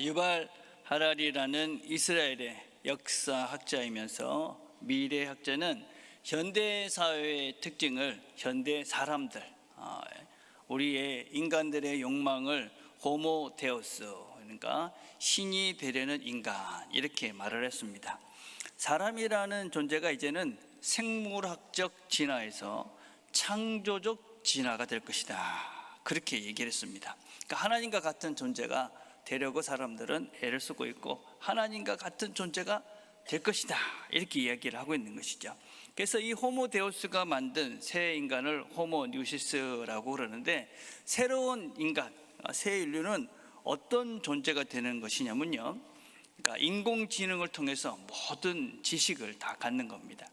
유발 하라리라는 이스라엘의 역사학자이면서 미래학자는 현대 사회의 특징을 현대 사람들, 우리의 인간들의 욕망을 호모 데우스, 그러니까 신이 되려는 인간, 이렇게 말을 했습니다. 사람이라는 존재가 이제는 생물학적 진화에서 창조적 진화가 될 것이다, 그렇게 얘기를 했습니다. 그러니까 하나님과 같은 존재가 되려고 사람들은 애를 쓰고 있고, 하나님과 같은 존재가 될 것이다, 이렇게 이야기를 하고 있는 것이죠. 그래서 이 호모 데우스가 만든 새 인간을 호모 뉴시스라고 그러는데, 새로운 인간, 새 인류는 어떤 존재가 되는 것이냐면요, 그러니까 인공지능을 통해서 모든 지식을 다 갖는 겁니다.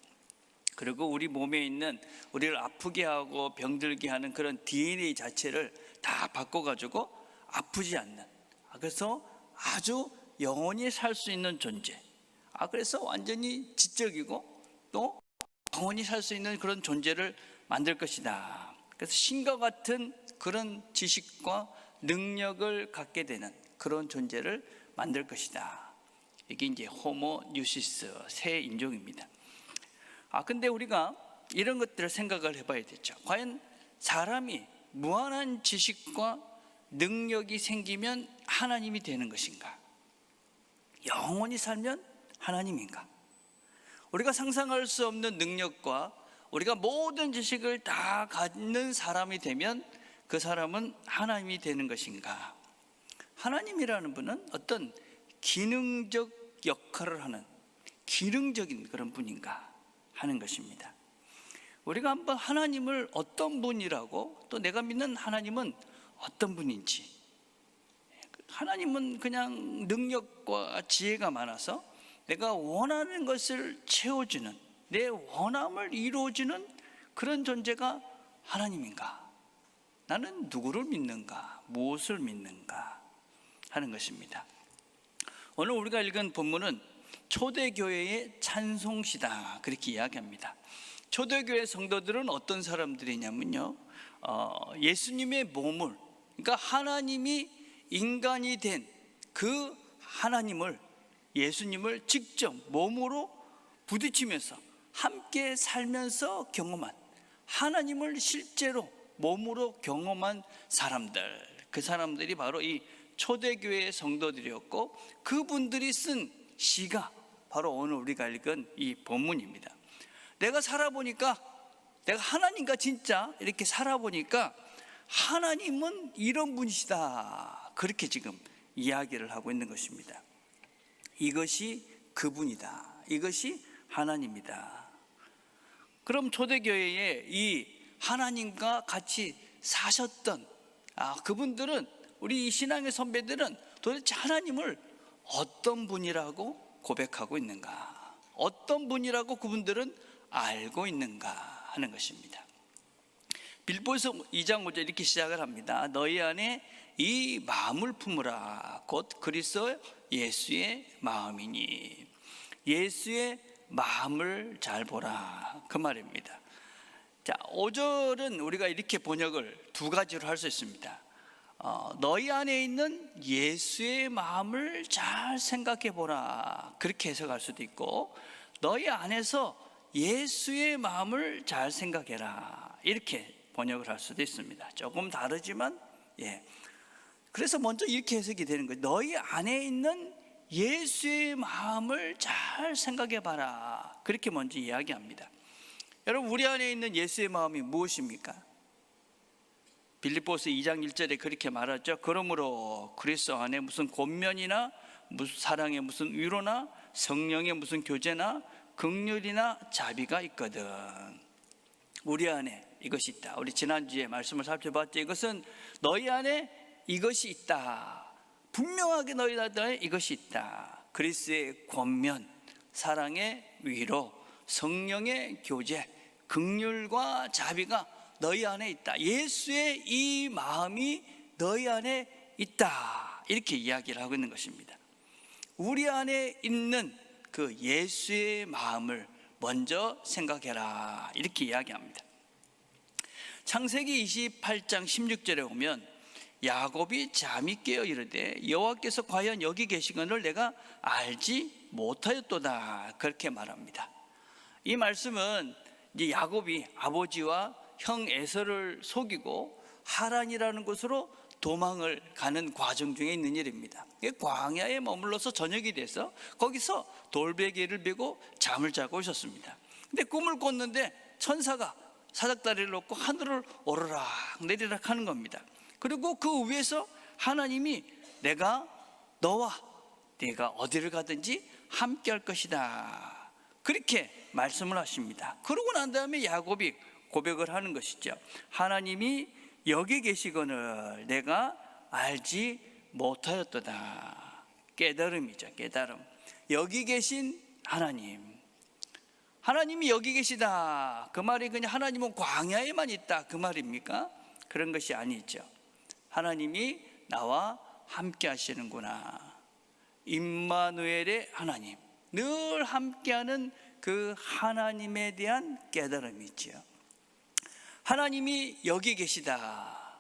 그리고 우리 몸에 있는, 우리를 아프게 하고 병들게 하는 그런 DNA 자체를 다 바꿔가지고 아프지 않는, 그래서 아주 영원히 살 수 있는 존재, 그래서 완전히 지적이고 또 영원히 살 수 있는 그런 존재를 만들 것이다. 그래서 신과 같은 그런 지식과 능력을 갖게 되는 그런 존재를 만들 것이다. 이게 이제 호모 뉴시스, 새 인종입니다. 근데 우리가 이런 것들을 생각을 해봐야 되죠. 과연 사람이 무한한 지식과 능력이 생기면 하나님이 되는 것인가? 영원히 살면 하나님인가? 우리가 상상할 수 없는 능력과 우리가 모든 지식을 다 갖는 사람이 되면 그 사람은 하나님이 되는 것인가? 하나님이라는 분은 어떤 기능적 역할을 하는 기능적인 그런 분인가 하는 것입니다. 우리가 한번 하나님을 어떤 분이라고, 또 내가 믿는 하나님은 어떤 분인지, 하나님은 그냥 능력과 지혜가 많아서 내가 원하는 것을 채워주는, 내 원함을 이루어주는 그런 존재가 하나님인가? 나는 누구를 믿는가? 무엇을 믿는가? 하는 것입니다. 오늘 우리가 읽은 본문은 초대교회의 찬송시다, 그렇게 이야기합니다. 초대교회 성도들은 어떤 사람들이냐면요, 예수님의 몸을, 그러니까 하나님이 인간이 된 그 하나님을, 예수님을 직접 몸으로 부딪히면서 함께 살면서 경험한, 하나님을 실제로 몸으로 경험한 사람들, 그 사람들이 바로 이 초대교회의 성도들이었고, 그분들이 쓴 시가 바로 오늘 우리가 읽은 이 본문입니다. 내가 살아보니까, 내가 하나님과 진짜 이렇게 살아보니까 하나님은 이런 분이시다, 그렇게 지금 이야기를 하고 있는 것입니다. 이것이 그분이다, 이것이 하나님이다. 그럼 초대교회에 이 하나님과 같이 사셨던 그분들은, 우리 이 신앙의 선배들은 도대체 하나님을 어떤 분이라고 고백하고 있는가, 어떤 분이라고 그분들은 알고 있는가 하는 것입니다. 빌보서 2장 5절 이렇게 시작을 합니다. 너희 안에 이 마음을 품으라, 곧 그리스도 예수의 마음이니. 예수의 마음을 잘 보라, 그 말입니다. 자, 5절은 우리가 이렇게 번역을 두 가지로 할 수 있습니다. 너희 안에 있는 예수의 마음을 잘 생각해 보라, 그렇게 해석할 수도 있고, 너희 안에서 예수의 마음을 잘 생각해라, 이렇게 번역을 할 수도 있습니다. 조금 다르지만, 그래서 먼저 이렇게 해석이 되는 거예요. 너희 안에 있는 예수의 마음을 잘 생각해 봐라, 그렇게 먼저 이야기합니다. 여러분, 우리 안에 있는 예수의 마음이 무엇입니까? 빌립보서 2장 1절에 그렇게 말하죠. 그러므로 그리스도 안에 무슨 권면이나 무슨 사랑의 무슨 위로나 성령의 무슨 교제나 긍휼이나 자비가 있거든. 우리 안에 이것이 있다. 우리 지난주에 말씀을 살펴봤죠. 이것은 너희 안에 이것이 있다. 분명하게 너희 안에 이것이 있다. 그리스도의 권면, 사랑의 위로, 성령의 교제, 긍휼과 자비가 너희 안에 있다. 예수의 이 마음이 너희 안에 있다, 이렇게 이야기를 하고 있는 것입니다. 우리 안에 있는 그 예수의 마음을 먼저 생각해라, 이렇게 이야기합니다. 창세기 28장 16절에 보면 야곱이 잠이 깨어 이르되 여호와께서 과연 여기 계시거늘 내가 알지 못하였도다, 그렇게 말합니다. 이 말씀은 이제 야곱이 아버지와 형 에서를 속이고 하란이라는 곳으로 도망을 가는 과정 중에 있는 일입니다. 광야에 머물러서 저녁이 돼서 거기서 돌베개를 베고 잠을 자고 있었습니다. 근데 꿈을 꿨는데 천사가 사닥다리를 놓고 하늘을 오르락 내리락 하는 겁니다. 그리고 그 위에서 하나님이 내가 너와 네가 어디를 가든지 함께 할 것이다, 그렇게 말씀을 하십니다. 그러고 난 다음에 야곱이 고백을 하는 것이죠. 하나님이 여기 계시거늘 내가 알지 못하였도다. 깨달음이죠, 깨달음. 여기 계신 하나님, 하나님이 여기 계시다, 그 말이 그냥 하나님은 광야에만 있다 그 말입니까? 그런 것이 아니죠. 하나님이 나와 함께 하시는구나. 임마누엘의 하나님, 늘 함께하는 그 하나님에 대한 깨달음이지요. 하나님이 여기 계시다,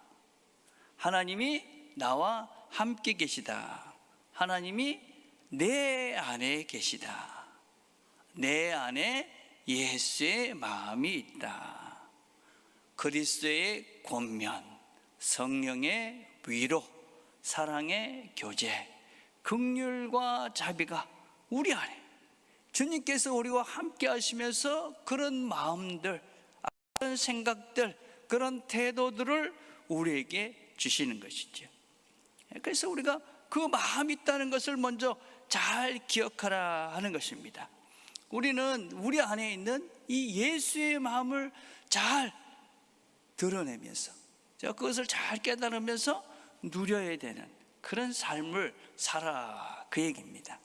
하나님이 나와 함께 계시다, 하나님이 내 안에 계시다, 내 안에 예수의 마음이 있다, 그리스도의 권면, 성령의 위로, 사랑의 교제, 긍휼과 자비가 우리 안에, 주님께서 우리와 함께 하시면서 그런 마음들, 그런 생각들, 그런 태도들을 우리에게 주시는 것이죠. 그래서 우리가 그 마음이 있다는 것을 먼저 잘 기억하라 하는 것입니다. 우리는 우리 안에 있는 이 예수의 마음을 잘 드러내면서 그것을 잘 깨달으면서 누려야 되는 그런 삶을 살아, 그 얘기입니다.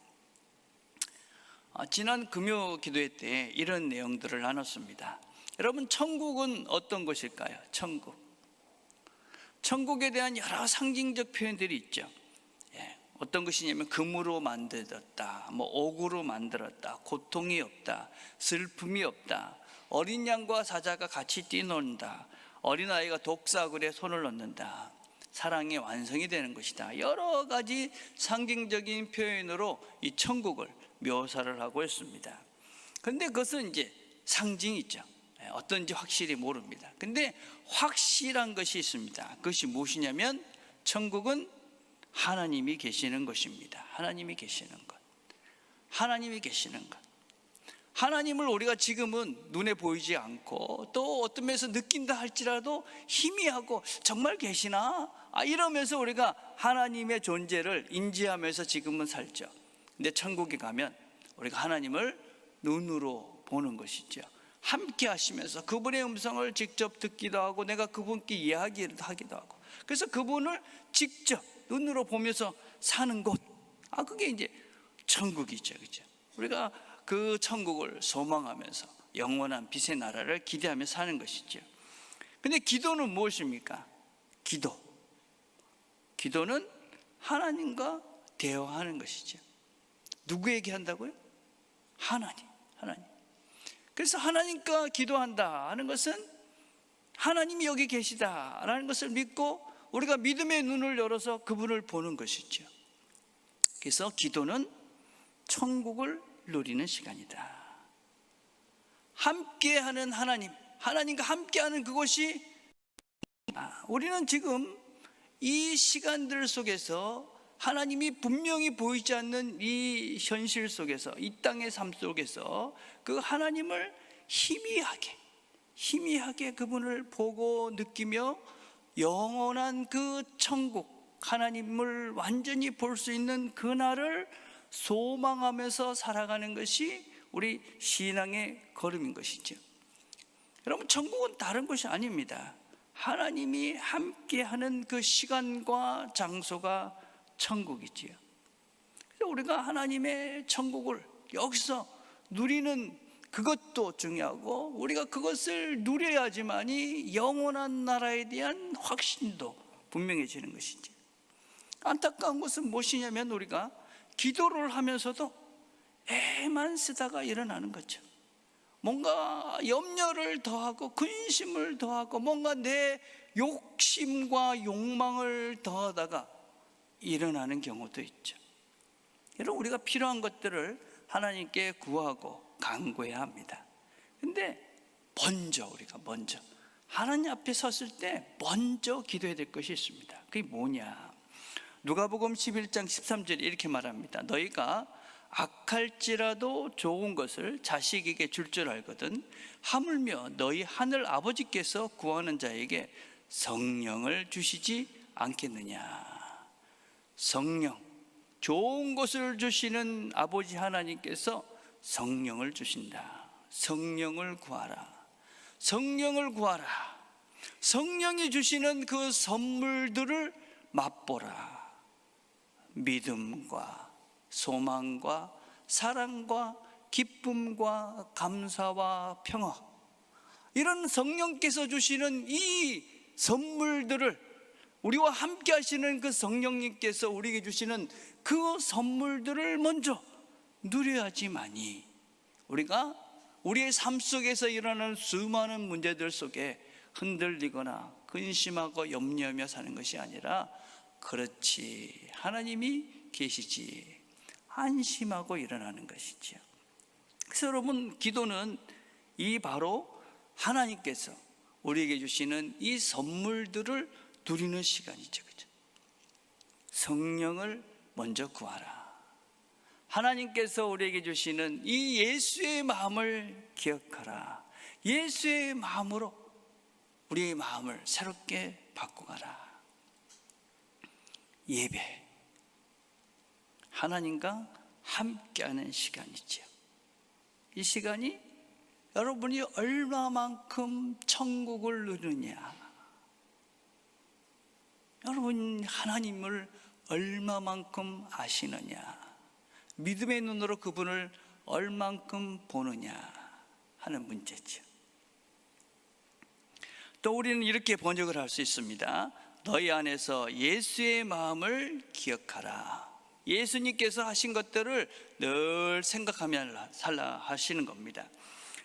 지난 금요 기도회 때 이런 내용들을 나눴습니다. 여러분, 천국은 어떤 것일까요? 천국에 대한 여러 상징적 표현들이 있죠. 어떤 것이냐면 금으로 만들었다, 옥으로 만들었다, 고통이 없다, 슬픔이 없다, 어린 양과 사자가 같이 뛰논다, 어린아이가 독사굴에 손을 넣는다, 사랑의 완성이 되는 것이다. 여러 가지 상징적인 표현으로 이 천국을 묘사를 하고 있습니다. 그런데 그것은 이제 상징이죠. 어떤지 확실히 모릅니다. 근데 확실한 것이 있습니다. 그것이 무엇이냐면 천국은 하나님이 계시는 것입니다. 하나님이 계시는 것, 하나님이 계시는 것. 하나님을 우리가 지금은 눈에 보이지 않고 또 어떤 면에서 느낀다 할지라도 희미하고 정말 계시나? 이러면서 우리가 하나님의 존재를 인지하면서 지금은 살죠. 근데 천국에 가면 우리가 하나님을 눈으로 보는 것이죠. 함께 하시면서 그분의 음성을 직접 듣기도 하고 내가 그분께 이야기를 하기도 하고, 그래서 그분을 직접 눈으로 보면서 사는 곳, 그게 이제 천국이죠. 그죠? 우리가 그 천국을 소망하면서 영원한 빛의 나라를 기대하며 사는 것이죠. 근데 기도는 무엇입니까? 기도는 하나님과 대화하는 것이죠. 누구에게 한다고요? 하나님. 그래서 하나님과 기도한다 하는 것은 하나님이 여기 계시다라는 것을 믿고 우리가 믿음의 눈을 열어서 그분을 보는 것이죠. 그래서 기도는 천국을 누리는 시간이다. 함께하는 하나님과 함께하는 그것이, 우리는 지금 이 시간들 속에서 하나님이 분명히 보이지 않는 이 현실 속에서, 이 땅의 삶 속에서 그 하나님을 희미하게 그분을 보고 느끼며 영원한 그 천국, 하나님을 완전히 볼 수 있는 그날을 소망하면서 살아가는 것이 우리 신앙의 걸음인 것이죠. 여러분, 천국은 다른 것이 아닙니다. 하나님이 함께하는 그 시간과 장소가 천국이지요. 그래서 우리가 하나님의 천국을 여기서 누리는 그것도 중요하고, 우리가 그것을 누려야지만이 영원한 나라에 대한 확신도 분명해지는 것이지. 안타까운 것은 무엇이냐면 우리가 기도를 하면서도 애만 쓰다가 일어나는 거죠. 뭔가 염려를 더하고 근심을 더하고 뭔가 내 욕심과 욕망을 더하다가 일어나는 경우도 있죠. 여러분, 우리가 필요한 것들을 하나님께 구하고 간구해야 합니다. 근데 우리가 먼저 하나님 앞에 섰을 때 먼저 기도해야 될 것이 있습니다. 그게 뭐냐? 누가복음 11장 13절에 이렇게 말합니다. 너희가 악할지라도 좋은 것을 자식에게 줄 줄 알거든 하물며 너희 하늘 아버지께서 구하는 자에게 성령을 주시지 않겠느냐. 성령, 좋은 것을 주시는 아버지 하나님께서 성령을 주신다. 성령을 구하라. 성령을 구하라. 성령이 주시는 그 선물들을 맛보라. 믿음과 소망과 사랑과 기쁨과 감사와 평화, 이런 성령께서 주시는 이 선물들을, 우리와 함께 하시는 그 성령님께서 우리에게 주시는 그 선물들을 먼저 누려야지만이 우리가 우리의 삶 속에서 일어나는 수많은 문제들 속에 흔들리거나 근심하고 염려하며 사는 것이 아니라, 그렇지, 하나님이 계시지, 안심하고 일어나는 것이지요. 그래서 여러분, 기도는 이 바로 하나님께서 우리에게 주시는 이 선물들을 누리는 시간이죠. 그죠? 성령을 먼저 구하라. 하나님께서 우리에게 주시는 이 예수의 마음을 기억하라. 예수의 마음으로 우리의 마음을 새롭게 바꿔가라. 예배, 하나님과 함께하는 시간이죠. 이 시간이 여러분이 얼마만큼 천국을 누리느냐, 여러분 하나님을 얼마만큼 아시느냐, 믿음의 눈으로 그분을 얼만큼 보느냐 하는 문제죠. 또 우리는 이렇게 번역을 할 수 있습니다. 너희 안에서 예수의 마음을 기억하라. 예수님께서 하신 것들을 늘 생각하며 살라 하시는 겁니다.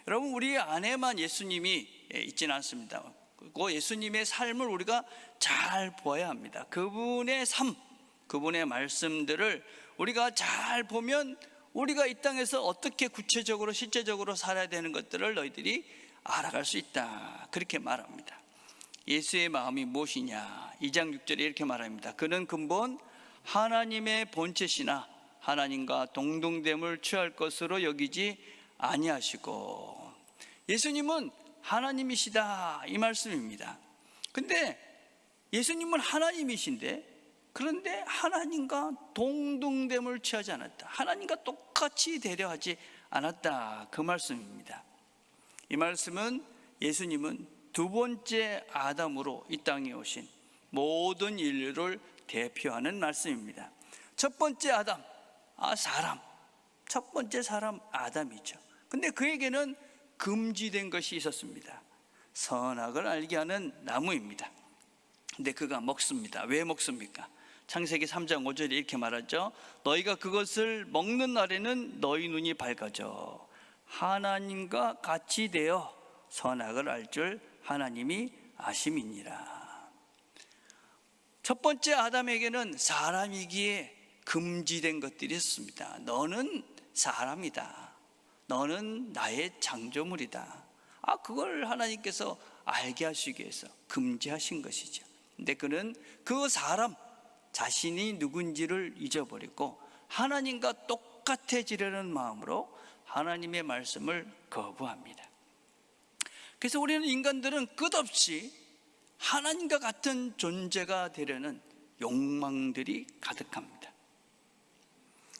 여러분, 우리 안에만 예수님이 있지는 않습니다. 그리고 예수님의 삶을 우리가 잘 보아야 합니다. 그분의 삶, 그분의 말씀들을 우리가 잘 보면 우리가 이 땅에서 어떻게 구체적으로 실제적으로 살아야 되는 것들을 너희들이 알아갈 수 있다, 그렇게 말합니다. 예수의 마음이 무엇이냐, 2장 6절에 이렇게 말합니다. 그는 근본 하나님의 본체시나 하나님과 동등됨을 취할 것으로 여기지 아니하시고, 예수님은 하나님이시다, 이 말씀입니다. 근데 예수님은 하나님이신데, 그런데 하나님과 동등됨을 취하지 않았다, 하나님과 똑같이 대려하지 않았다, 그 말씀입니다. 이 말씀은 예수님은 두 번째 아담으로 이 땅에 오신 모든 인류를 대표하는 말씀입니다. 첫 번째 아담, 사람, 첫 번째 사람 아담이죠. 근데 그에게는 금지된 것이 있었습니다. 선악을 알게 하는 나무입니다. 근데 그가 먹습니다. 왜 먹습니까? 창세기 3장 5절에 이렇게 말하죠. 너희가 그것을 먹는 날에는 너희 눈이 밝아져 하나님과 같이 되어 선악을 알 줄 하나님이 아심이니라. 첫 번째 아담에게는 사람이기에 금지된 것들이 있습니다. 너는 사람이다, 너는 나의 창조물이다. 그걸 하나님께서 알게 하시기 위해서 금지하신 것이죠. 근데 그는 그 사람 자신이 누군지를 잊어버리고 하나님과 똑같아지려는 마음으로 하나님의 말씀을 거부합니다. 그래서 우리는 인간들은 끝없이 하나님과 같은 존재가 되려는 욕망들이 가득합니다.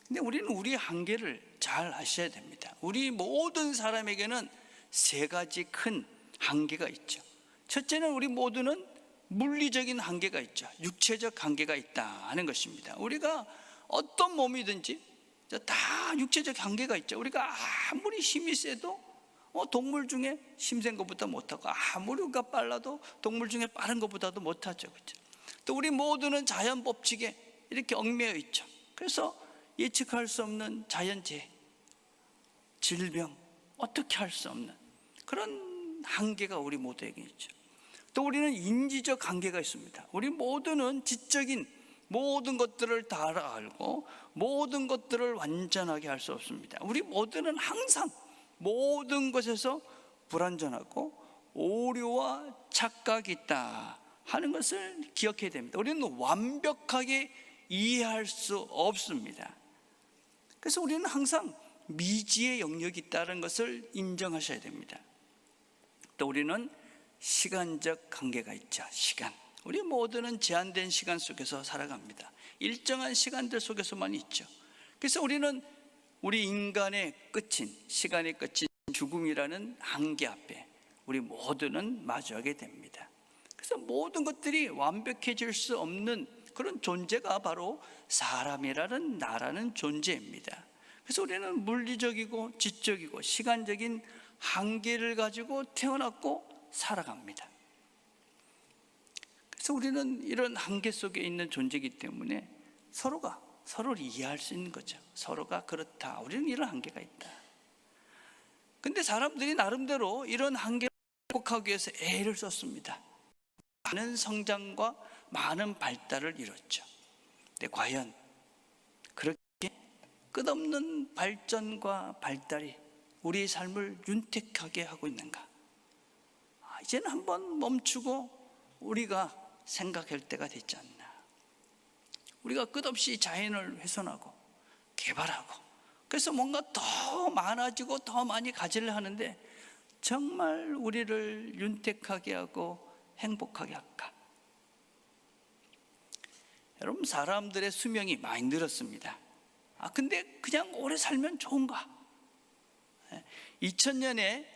근데 우리는 우리의 한계를 잘 아셔야 됩니다. 우리 모든 사람에게는 세 가지 큰 한계가 있죠. 첫째는 우리 모두는 물리적인 한계가 있죠. 육체적 한계가 있다 하는 것입니다. 우리가 어떤 몸이든지 다 육체적 한계가 있죠. 우리가 아무리 힘이 세도 동물 중에 힘센 것보다 못하고, 아무리 우리가 빨라도 동물 중에 빠른 것보다도 못하죠. 그렇죠? 또 우리 모두는 자연 법칙에 이렇게 얽매여 있죠. 그래서 예측할 수 없는 자연재해, 질병, 어떻게 할 수 없는 그런 한계가 우리 모두에게 있죠. 또 우리는 인지적 한계가 있습니다. 우리 모두는 지적인 모든 것들을 다 알고 모든 것들을 완전하게 할 수 없습니다. 우리 모두는 항상 모든 것에서 불완전하고 오류와 착각이 있다 하는 것을 기억해야 됩니다. 우리는 완벽하게 이해할 수 없습니다. 그래서 우리는 항상 미지의 영역이 있다는 것을 인정하셔야 됩니다. 또 우리는 시간적 한계가 있죠. 시간. 우리 모두는 제한된 시간 속에서 살아갑니다. 일정한 시간들 속에서만 있죠. 그래서 우리는 우리 인간의 끝인, 시간의 끝인 죽음이라는 한계 앞에 우리 모두는 마주하게 됩니다. 그래서 모든 것들이 완벽해질 수 없는 그런 존재가 바로 사람이라는 나라는 존재입니다. 그래서 우리는 물리적이고 지적이고 시간적인 한계를 가지고 태어났고 살아갑니다. 그래서 우리는 이런 한계 속에 있는 존재이기 때문에 서로가 서로를 이해할 수 있는 거죠. 서로가 그렇다, 우리는 이런 한계가 있다. 근데 사람들이 나름대로 이런 한계를 극복하기 위해서 애를 썼습니다. 많은 성장과 많은 발달을 이뤘죠. 근데 과연 그렇게 끝없는 발전과 발달이 우리의 삶을 윤택하게 하고 있는가? 이제는 한번 멈추고 우리가 생각할 때가 됐지 않나. 우리가 끝없이 자연을 훼손하고 개발하고 그래서 뭔가 더 많아지고 더 많이 가지려 하는데 정말 우리를 윤택하게 하고 행복하게 할까? 여러분, 사람들의 수명이 많이 늘었습니다. 근데 그냥 오래 살면 좋은가? 2000년에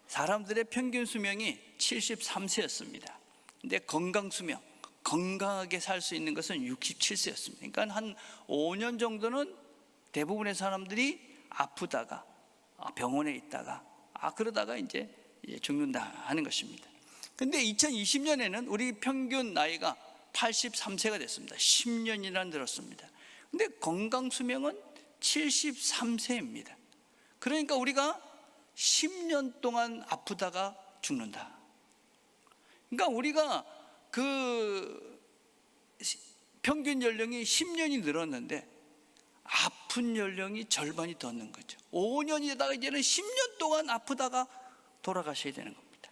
사람들의 평균 수명이 73세였습니다. 근데 건강 수명, 건강하게 살 수 있는 것은 67세였습니다. 그러니까 한 5년 정도는 대부분의 사람들이 아프다가 병원에 있다가 그러다가 이제 죽는다 하는 것입니다. 근데 2020년에는 우리 평균 나이가 83세가 됐습니다. 10년이나 늘었습니다. 근데 건강 수명은 73세입니다. 그러니까 우리가 10년 동안 아프다가 죽는다. 그러니까 우리가 그 평균 연령이 10년이 늘었는데 아픈 연령이 절반이 더 는 거죠. 5년이다가 이제는 10년 동안 아프다가 돌아가셔야 되는 겁니다.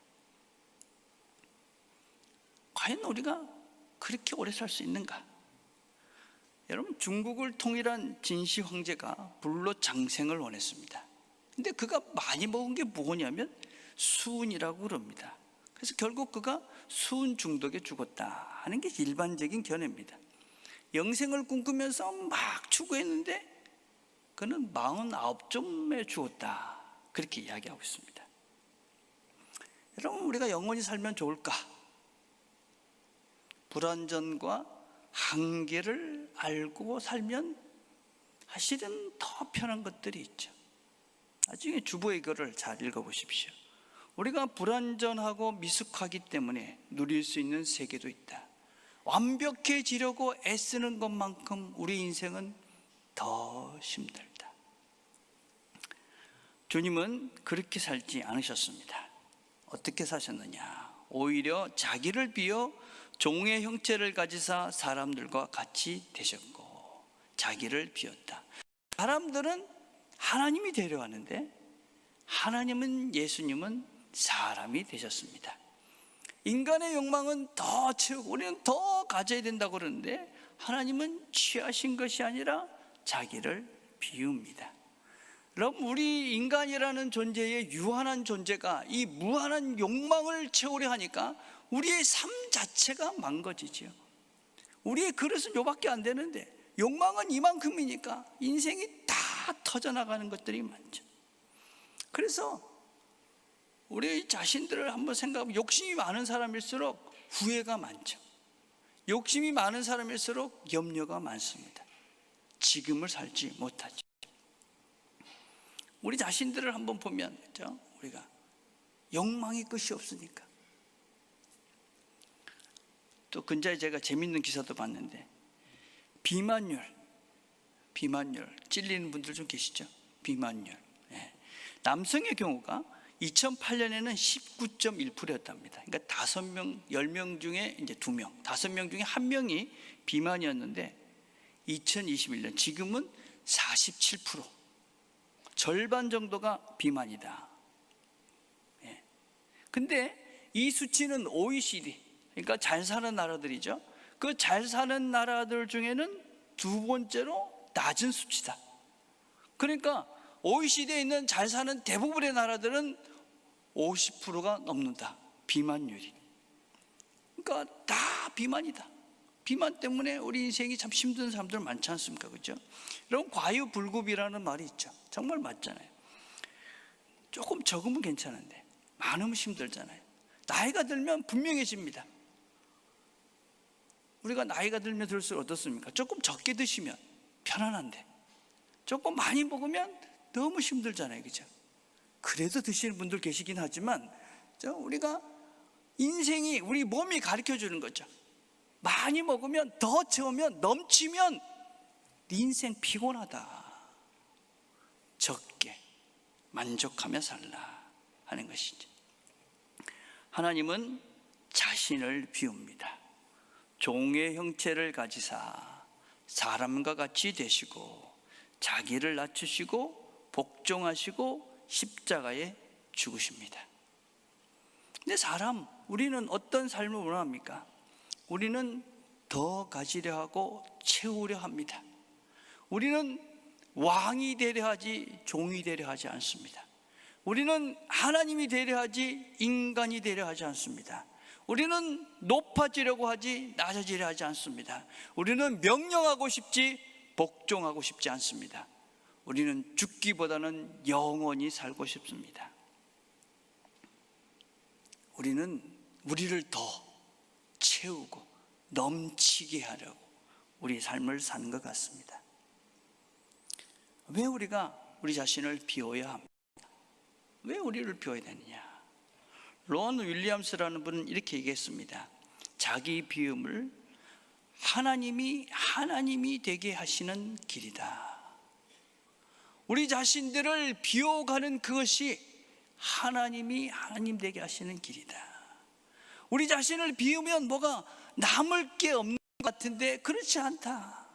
과연 우리가 그렇게 오래 살 수 있는가? 여러분, 중국을 통일한 진시 황제가 불로 장생을 원했습니다. 근데 그가 많이 먹은 게 뭐냐면 수은이라고 그럽니다. 그래서 결국 그가 수은 중독에 죽었다 하는 게 일반적인 견해입니다. 영생을 꿈꾸면서 막 추구했는데 그는 49쯤에 죽었다, 그렇게 이야기하고 있습니다. 여러분, 우리가 영원히 살면 좋을까? 불완전과 한계를 알고 살면 사실은 더 편한 것들이 있죠. 나중에 주보의 글을 잘 읽어보십시오. 우리가 불완전하고 미숙하기 때문에 누릴 수 있는 세계도 있다. 완벽해지려고 애쓰는 것만큼 우리 인생은 더 힘들다. 주님은 그렇게 살지 않으셨습니다. 어떻게 사셨느냐? 오히려 자기를 비워 종의 형체를 가지사 사람들과 같이 되셨고, 자기를 비웠다. 사람들은 하나님이 데려왔는데 하나님은, 예수님은 사람이 되셨습니다. 인간의 욕망은 더 채우고 우리는 더 가져야 된다고 그러는데 하나님은 취하신 것이 아니라 자기를 비웁니다. 여러분, 우리 인간이라는 존재의 유한한 존재가 이 무한한 욕망을 채우려 하니까 우리의 삶 자체가 망가지죠. 우리의 그릇은 요밖에 안 되는데 욕망은 이만큼이니까 인생이 다 터져나가는 것들이 많죠. 그래서 우리 자신들을 한번 생각하면 욕심이 많은 사람일수록 후회가 많죠. 욕심이 많은 사람일수록 염려가 많습니다. 지금을 살지 못하죠. 우리 자신들을 한번 보면, 그렇죠? 우리가 욕망이 끝이 없으니까. 또 근자에 제가 재밌는 기사도 봤는데 비만율 찔리는 분들 좀 계시죠? 비만율. 남성의 경우가 2008년에는 19.1%였답니다. 그러니까 5명, 10명 중에 이제 2명, 5명 중에 1명이 비만이었는데 2021년 지금은 47%, 절반 정도가 비만이다. 예. 근데 이 수치는 OECD, 그러니까 잘 사는 나라들이죠. 그 잘 사는 나라들 중에는 두 번째로 낮은 수치다. 그러니까 OECD에 있는 잘 사는 대부분의 나라들은 50%가 넘는다, 비만율이. 그러니까 다 비만이다. 비만 때문에 우리 인생이 참 힘든 사람들 많지 않습니까? 그렇죠? 여러분, 과유불급이라는 말이 있죠. 정말 맞잖아요. 조금 적으면 괜찮은데 많으면 힘들잖아요. 나이가 들면 분명해집니다. 우리가 나이가 들면 들수록 어떻습니까? 조금 적게 드시면 편안한데 조금 많이 먹으면 너무 힘들잖아요. 그죠? 그래도 드시는 분들 계시긴 하지만 우리가 인생이, 우리 몸이 가르쳐 주는 거죠. 많이 먹으면, 더 채우면, 넘치면 네 인생 피곤하다. 적게 만족하며 살라 하는 것이죠. 하나님은 자신을 비웁니다. 종의 형체를 가지사 사람과 같이 되시고 자기를 낮추시고 복종하시고 십자가에 죽으십니다. 근데 우리는 어떤 삶을 원합니까? 우리는 더 가지려 하고 채우려 합니다. 우리는 왕이 되려 하지 종이 되려 하지 않습니다. 우리는 하나님이 되려 하지 인간이 되려 하지 않습니다. 우리는 높아지려고 하지 낮아지려 하지 않습니다. 우리는 명령하고 싶지 복종하고 싶지 않습니다. 우리는 죽기보다는 영원히 살고 싶습니다. 우리는 우리를 더 채우고 넘치게 하려고 우리 삶을 사는 것 같습니다. 왜 우리가 우리 자신을 비워야 합니까? 왜 우리를 비워야 되느냐? 론 윌리엄스라는 분은 이렇게 얘기했습니다. 자기 비움을 하나님이 되게 하시는 길이다. 우리 자신들을 비워가는 그것이 하나님 되게 하시는 길이다. 우리 자신을 비우면 뭐가 남을 게 없는 것 같은데 그렇지 않다.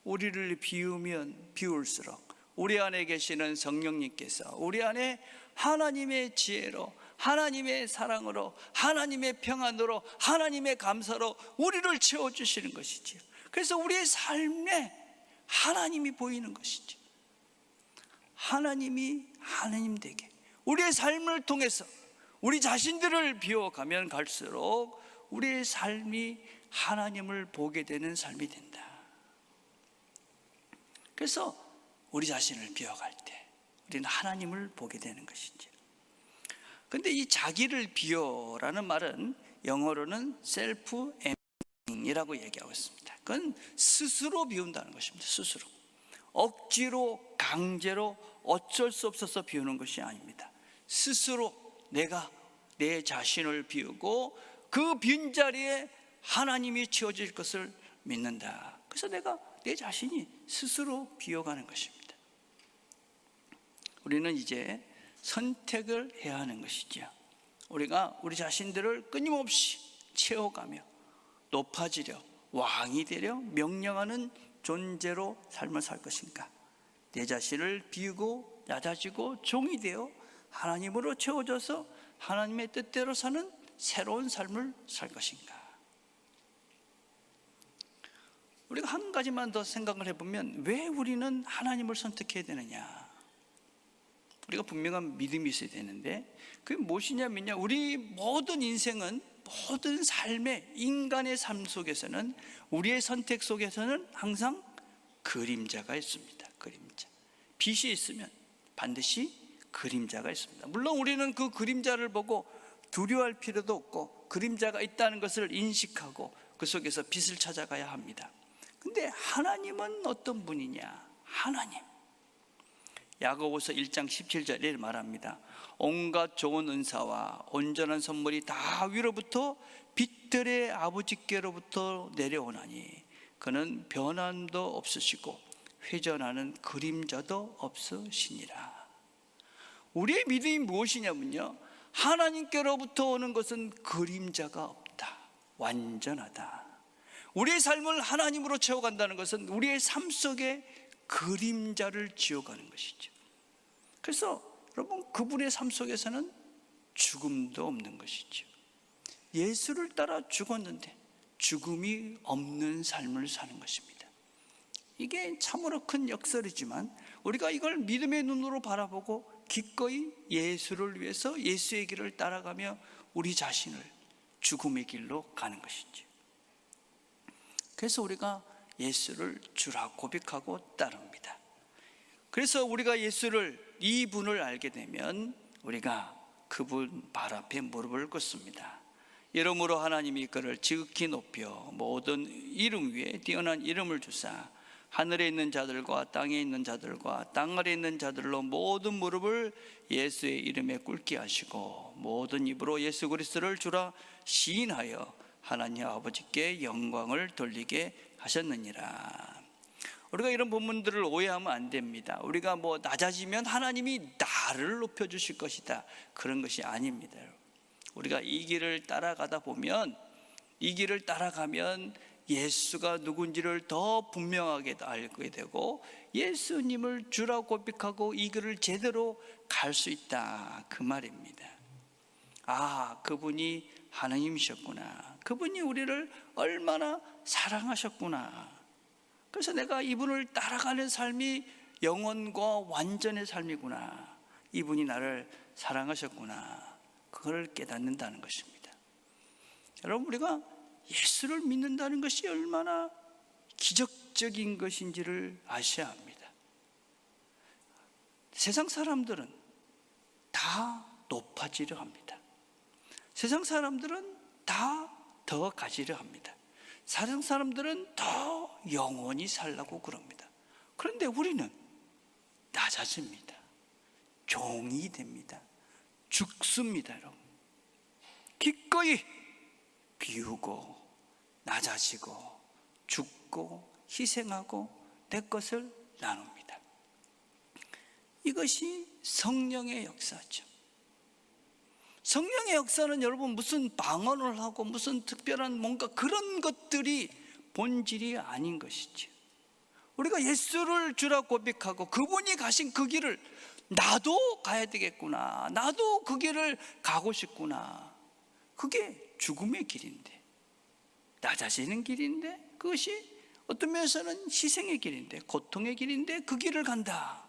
우리를 비우면 비울수록 우리 안에 계시는 성령님께서 우리 안에 하나님의 지혜로, 하나님의 사랑으로, 하나님의 평안으로, 하나님의 감사로 우리를 채워주시는 것이지요. 그래서 우리의 삶에 하나님이 보이는 것이죠. 하나님이 하나님 되게 우리의 삶을 통해서 우리 자신들을 비워가면 갈수록 우리의 삶이 하나님을 보게 되는 삶이 된다. 그래서 우리 자신을 비워갈 때 우리는 하나님을 보게 되는 것이죠. 근데 이 자기를 비워라는 말은 영어로는 셀프 에밍이라고 얘기하고 있습니다. 그건 스스로 비운다는 것입니다. 스스로. 억지로, 강제로, 어쩔 수 없어서 비우는 것이 아닙니다. 스스로 내가 내 자신을 비우고 그 빈자리에 하나님이 채워질 것을 믿는다. 그래서 내가 내 자신이 스스로 비워가는 것입니다. 우리는 이제 선택을 해야 하는 것이죠. 우리가 우리 자신들을 끊임없이 채워가며 높아지려, 왕이 되려 명령하는 존재로 삶을 살 것인가? 내 자신을 비우고 낮아지고 종이 되어 하나님으로 채워져서 하나님의 뜻대로 사는 새로운 삶을 살 것인가? 우리가 한 가지만 더 생각을 해보면 왜 우리는 하나님을 선택해야 되느냐? 우리가 분명한 믿음이 있어야 되는데 그게 무엇이냐면요, 우리 모든 인생은, 모든 삶의 인간의 삶 속에서는, 우리의 선택 속에서는 항상 그림자가 있습니다. 그림자. 빛이 있으면 반드시 그림자가 있습니다. 물론 우리는 그 그림자를 보고 두려워할 필요도 없고 그림자가 있다는 것을 인식하고 그 속에서 빛을 찾아가야 합니다. 근데 하나님은 어떤 분이냐? 하나님, 야고보서 1장 17절에 말합니다. 온갖 좋은 은사와 온전한 선물이 다 위로부터 빛들의 아버지께로부터 내려오나니 그는 변함도 없으시고 회전하는 그림자도 없으시니라. 우리의 믿음이 무엇이냐면요, 하나님께로부터 오는 것은 그림자가 없다, 완전하다. 우리의 삶을 하나님으로 채워간다는 것은 우리의 삶 속에 그림자를 지어가는 것이죠. 그래서 여러분, 그분의 삶 속에서는 죽음도 없는 것이죠. 예수를 따라 죽었는데 죽음이 없는 삶을 사는 것입니다. 이게 참으로 큰 역설이지만 우리가 이걸 믿음의 눈으로 바라보고 기꺼이 예수를 위해서 예수의 길을 따라가며 우리 자신을 죽음의 길로 가는 것이죠. 그래서 우리가 예수를 주라 고백하고 따릅니다. 그래서 우리가 예수를, 이분을 알게 되면 우리가 그분 발 앞에 무릎을 꿇습니다. 이러므로 하나님이 그를 지극히 높여 모든 이름 위에 뛰어난 이름을 주사 하늘에 있는 자들과 땅에 있는 자들과 땅 아래에 있는 자들로 모든 무릎을 예수의 이름에 꿇게 하시고 모든 입으로 예수 그리스도를 주라 시인하여 하나님 아버지께 영광을 돌리게 하셨느니라. 우리가 이런 본문들을 오해하면 안 됩니다. 우리가 낮아지면 하나님이 나를 높여주실 것이다, 그런 것이 아닙니다. 우리가 이 길을 따라가다 보면, 이 길을 따라가면 예수가 누군지를 더 분명하게 알게 되고 예수님을 주라고 고백하고 이 길을 제대로 갈 수 있다, 그 말입니다. 아, 그분이 하나님이셨구나, 그분이 우리를 얼마나 사랑하셨구나, 그래서 내가 이분을 따라가는 삶이 영원과 완전의 삶이구나, 이분이 나를 사랑하셨구나, 그걸 깨닫는다는 것입니다. 여러분, 우리가 예수를 믿는다는 것이 얼마나 기적적인 것인지를 아셔야 합니다. 세상 사람들은 다 높아지려 합니다. 세상 사람들은 다 더 가지려 합니다. 세상 사람들은 더 영원히 살라고 그럽니다. 그런데 우리는 낮아집니다. 종이 됩니다. 죽습니다. 여러분, 기꺼이 비우고 낮아지고 죽고 희생하고 내 것을 나눕니다. 이것이 성령의 역사죠. 성령의 역사는 여러분 무슨 방언을 하고 무슨 특별한 뭔가 그런 것들이 본질이 아닌 것이죠. 우리가 예수를 주라 고백하고 그분이 가신 그 길을 나도 가야 되겠구나, 나도 그 길을 가고 싶구나, 그게 죽음의 길인데, 낮아지는 길인데, 그것이 어떤 면에서는 희생의 길인데, 고통의 길인데 그 길을 간다.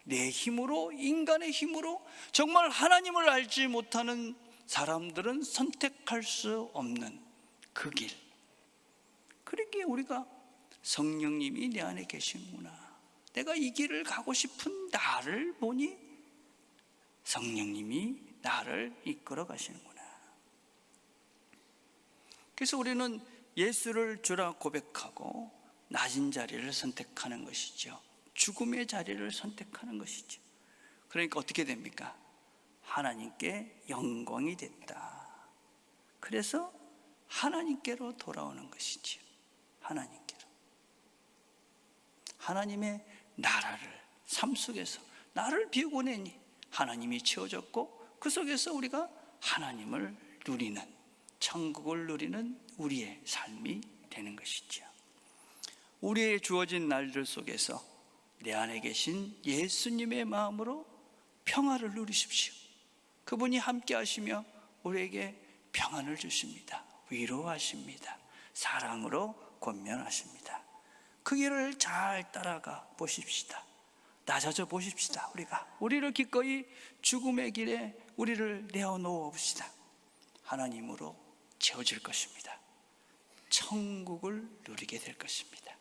내 힘으로, 인간의 힘으로 정말 하나님을 알지 못하는 사람들은 선택할 수 없는 그 길. 그러기에 우리가 성령님이 내 안에 계시구나, 내가 이 길을 가고 싶은 나를 보니 성령님이 나를 이끌어 가시는구나. 그래서 우리는 예수를 주라 고백하고 낮은 자리를 선택하는 것이죠. 죽음의 자리를 선택하는 것이죠. 그러니까 어떻게 됩니까? 하나님께 영광이 됐다. 그래서 하나님께로 돌아오는 것이죠. 하나님께로. 하나님의 나라를 삶 속에서 나를 비우고 내니 하나님이 채워졌고 그 속에서 우리가 하나님을 누리는, 천국을 누리는 우리의 삶이 되는 것이죠. 우리의 주어진 날들 속에서 내 안에 계신 예수님의 마음으로 평화를 누리십시오. 그분이 함께 하시며 우리에게 평안을 주십니다. 위로하십니다. 사랑으로 권면하십니다. 그 길을 잘 따라가 보십시다. 낮아져 보십시다. 우리를 기꺼이 죽음의 길에 우리를 내어놓아 봅시다. 하나님으로 채워질 것입니다. 천국을 누리게 될 것입니다.